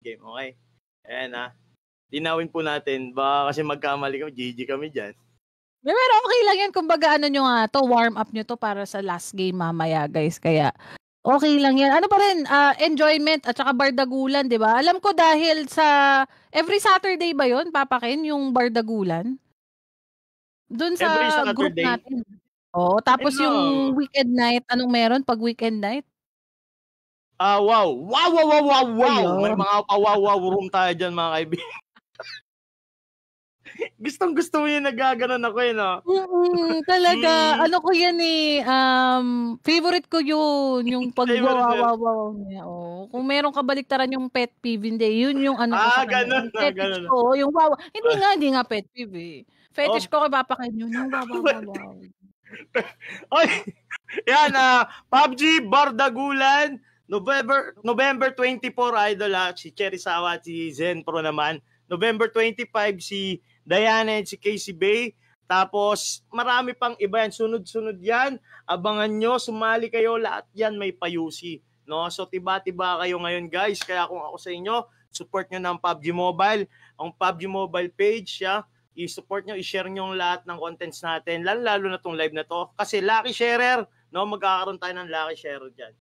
game, okay? Ayan linawin po natin, baka kasi magkamali kami, GG kami dyan. Pero okay lang yan, kumbaga ano nyo nga to, warm up nyo to para sa last game mamaya guys, kaya okay lang yan. Ano pa rin, enjoyment at saka bardagulan, di ba? Alam ko dahil sa, every Saturday ba yon Papa Ken, yung bardagulan? Doon sa Every group Saturday? natin. Oo, tapos yung weekend night, anong meron pag weekend night? Wow. Ayun. May mga pa-wow room tayo dyan, mga kaibigan. Gustong-gusto mo yung nagaganon ako no? Talaga. Ano ko yan favorite ko yun. Yung pag-wow niya. Oh. Kung meron kabaliktaran yung pet peeve, hindi. Yun yung ano ko sa kanya. Ganun, Yung fetish ganun. ko. Yung wow. Hindi nga pet peeve Fetish ko kay Papa Ken yun. Yung wow. Oy, yan, PUBG Bardagulan, November 24, idol si Cherisawa at si Zen Pro naman. November 25, si Diana at si Casey Bay. Tapos, marami pang iba yan. Sunod-sunod yan. Abangan nyo, sumali kayo. Lahat yan may payusi. No? So, tiba-tiba kayo ngayon, guys. Kaya kung ako sa inyo, support nyo ng PUBG Mobile. Ang PUBG Mobile page, i-support nyo, i-share nyo ang lahat ng contents natin. Lalo na tong live na to. Kasi lucky sharer, no? Magkakaroon tayo ng lucky sharer dyan.